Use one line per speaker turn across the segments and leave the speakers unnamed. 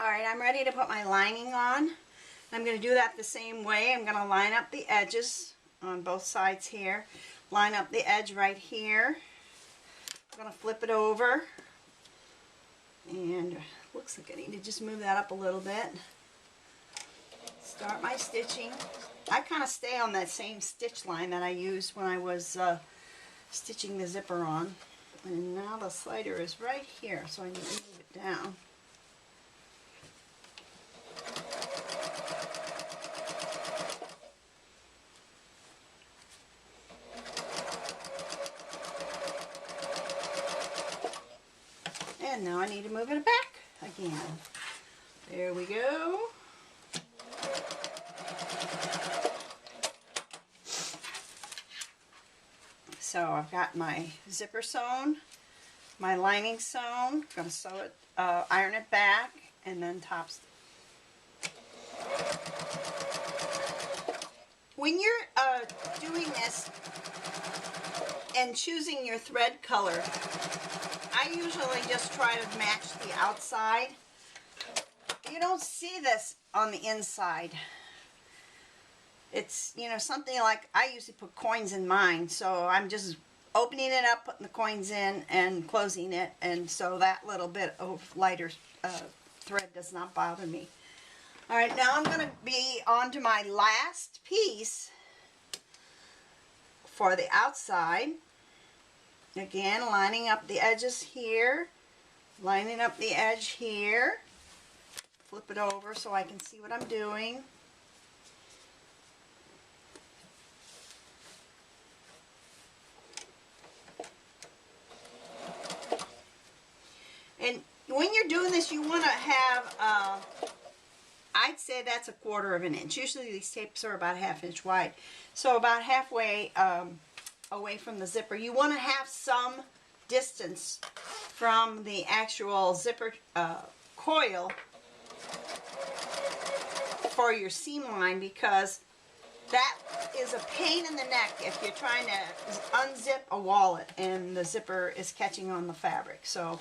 Alright, I'm ready to put my lining on. I'm going to do that the same way. I'm going to line up the edges on both sides here. Line up the edge right here. I'm going to flip it over. And looks like I need to just move that up a little bit. Start my stitching. I kind of stay on that same stitch line that I used when I was stitching the zipper on. And now the slider is right here, so I need to move it down. And now I need to move it back again. There we go. So I've got my zipper sewn, my lining sewn. I'm going to sew it, iron it back, and then top stitch. When you're doing this and choosing your thread color, I usually just try to match the outside. You don't see this on the inside. It's, you know, something like, I usually put coins in mine, so I'm just opening it up, putting the coins in, and closing it, and so that little bit of lighter thread does not bother me. Alright, now I'm going to be on to my last piece for the outside. Again, lining up the edges here, lining up the edge here, flip it over so I can see what I'm doing. And when you're doing this, you want to have, I'd say that's 1/4 inch. Usually these tapes are about 1/2 inch wide. So about halfway away from the zipper. You want to have some distance from the actual zipper coil for your seam line, because that is a pain in the neck if you're trying to unzip a wallet and the zipper is catching on the fabric. So,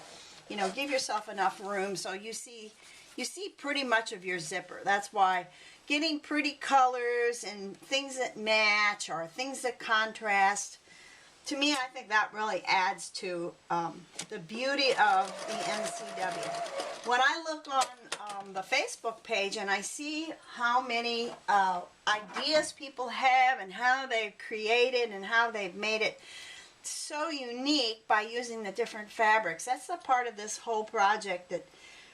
you know, give yourself enough room so you see pretty much of your zipper. That's why getting pretty colors and things that match or things that contrast, to me, I think that really adds to the beauty of the NCW. When I look on the Facebook page and I see how many ideas people have and how they've created and how they've made it so unique by using the different fabrics, that's the part of this whole project that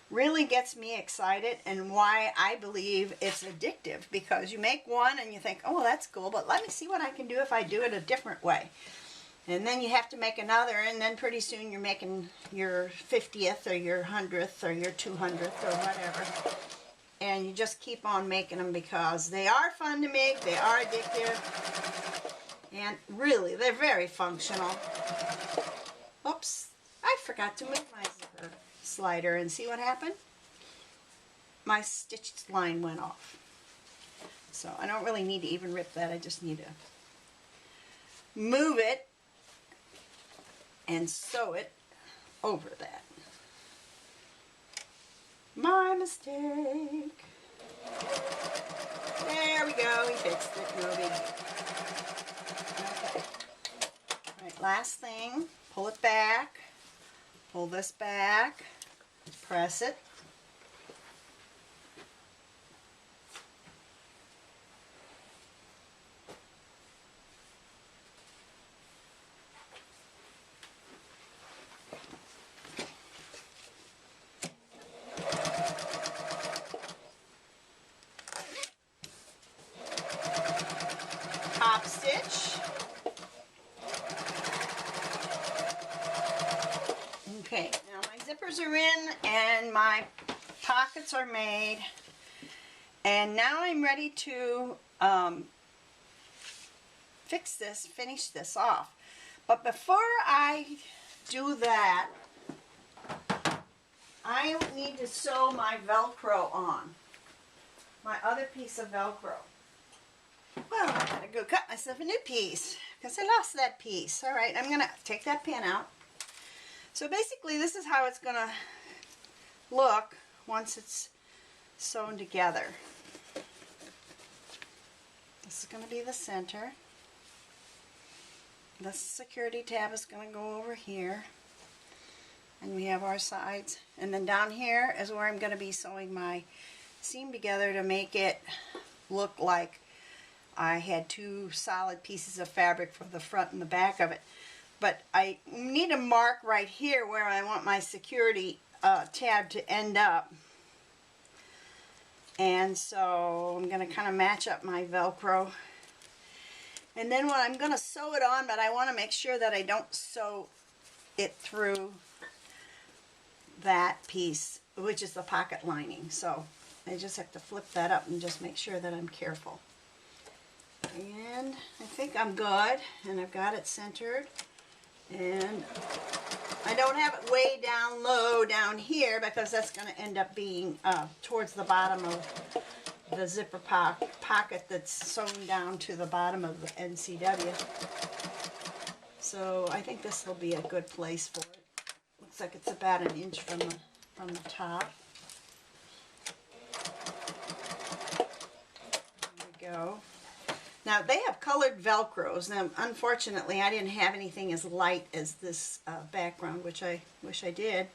really gets me excited and why I believe it's addictive, because you make one and you think, oh, well, that's cool, but let me see what I can do if I do it a different way. And then you have to make another, and then pretty soon you're making your 50th or your 100th or your 200th or whatever. And you just keep on making them because they are fun to make, they are addictive, and really, they're very functional. Oops, I forgot to move my zipper slider, and see what happened? My stitch line went off. So I don't really need to even rip that, I just need to move it and sew it over that. My mistake. There we go, we fixed it, no biggie. Okay. Alright, last thing, pull it back, pull this back, press it. Top stitch. Okay, now my zippers are in and my pockets are made, and now I'm ready to finish this off. But before I do that, I need to sew my Velcro on, my other piece of Velcro. Well, I gotta go cut myself a new piece because I lost that piece. All right, I'm gonna take that pin out. So basically this is how it's gonna look once it's sewn together. This is going to be the center. This security tab is going to go over here. And we have our sides. And then down here is where I'm going to be sewing my seam together to make it look like I had two solid pieces of fabric for the front and the back of it. But I need to mark right here where I want my security tab to end up. And so I'm going to kind of match up my Velcro. And then when I'm going to sew it on, but I want to make sure that I don't sew it through that piece, which is the pocket lining. So I just have to flip that up and just make sure that I'm careful. And I think I'm good, and I've got it centered. And I don't have it way down low down here because that's going to end up being towards the bottom of the zipper pocket that's sewn down to the bottom of the NCW. So I think this will be a good place for it. Looks like it's about an inch from the top. There we go. Now they have colored Velcros. Now unfortunately I didn't have anything as light as this background, which I wish I did.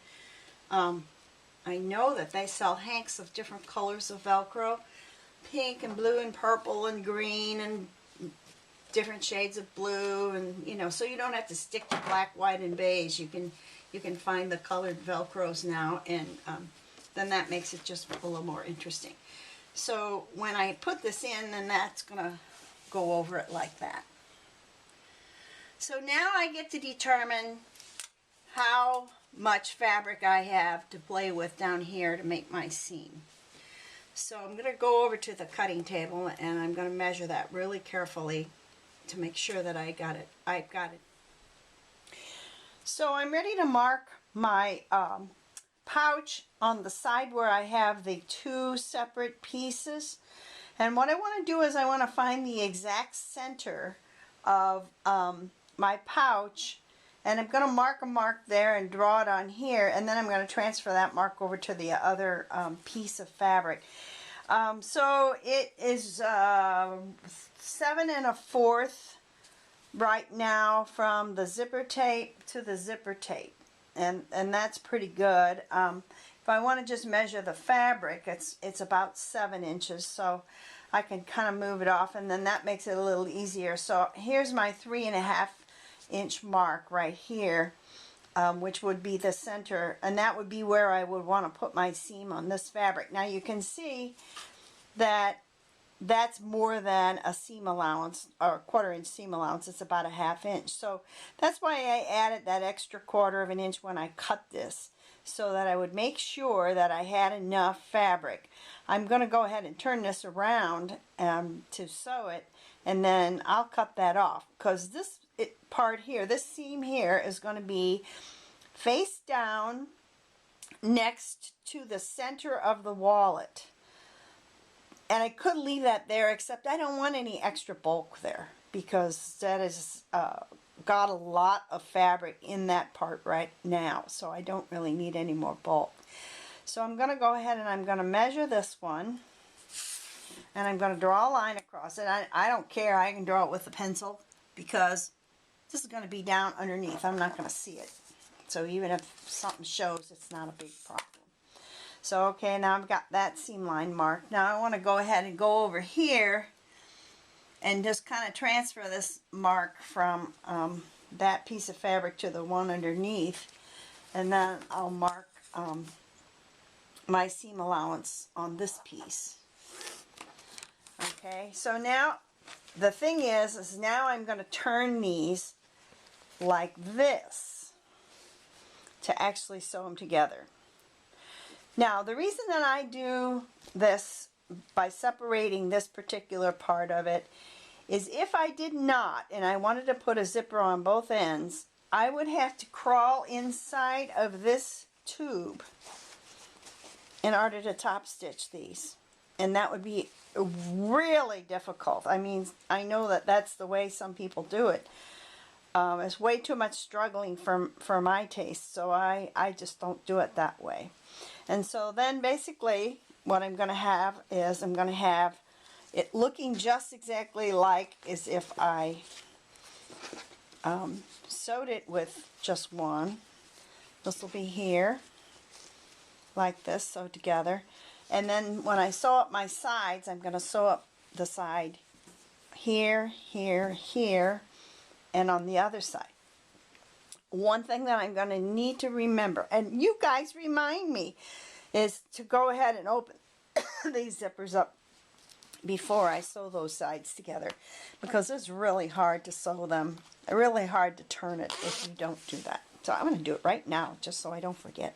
I know that they sell hanks of different colors of Velcro. Pink and blue and purple and green and different shades of blue, and you know, so you don't have to stick to black, white, and beige. You can find the colored Velcros now, and then that makes it just a little more interesting. So when I put this in, then that's gonna go over it like that. So now I get to determine how much fabric I have to play with down here to make my seam. So I'm going to go over to the cutting table and I'm going to measure that really carefully to make sure that I've got it. So I'm ready to mark my pouch on the side where I have the two separate pieces. And what I want to do is I want to find the exact center of my pouch, and I'm going to mark a mark there and draw it on here, and then I'm going to transfer that mark over to the other piece of fabric. So it is 7 1/4 right now from the zipper tape to the zipper tape, and that's pretty good. If I want to just measure the fabric, it's about 7 inches, so I can kind of move it off, and then that makes it a little easier. So here's my 3 1/2 inch mark right here, which would be the center, and that would be where I would want to put my seam on this fabric. Now you can see that that's more than a seam allowance, or a 1/4 inch seam allowance. It's about a 1/2 inch. So that's why I added that extra 1/4 inch when I cut this, so that I would make sure that I had enough fabric. I'm going to go ahead and turn this around to sew it, and then I'll cut that off, because this part here, this seam here, is going to be face down next to the center of the wallet. And I could leave that there, except I don't want any extra bulk there, because that is got a lot of fabric in that part right now, so I don't really need any more bulk. So I'm going to go ahead and I'm going to measure this one, and I'm going to draw a line across it. I don't care, I can draw it with a pencil, because this is going to be down underneath. I'm not going to see it, so even if something shows, it's not a big problem. So okay, now I've got that seam line marked. Now I want to go ahead and go over here and just kind of transfer this mark from that piece of fabric to the one underneath, and then I'll mark my seam allowance on this piece. Okay, so now the thing is now I'm going to turn these like this to actually sew them together. Now the reason that I do this by separating this particular part of it is, if I did not and I wanted to put a zipper on both ends, I would have to crawl inside of this tube in order to top stitch these, and that would be really difficult. I mean, I know that that's the way some people do it. It's way too much struggling for my taste, so I just don't do it that way. And so then basically what I'm going to have is I'm going to have it looking just exactly like as if I sewed it with just one. This will be here, like this, sewed together. And then when I sew up my sides, I'm going to sew up the side here, here, here, and on the other side. One thing that I'm going to need to remember, and you guys remind me, is to go ahead and open these zippers up before I sew those sides together, because it's really hard to sew them, really hard to turn it if you don't do that. So I'm going to do it right now just so I don't forget.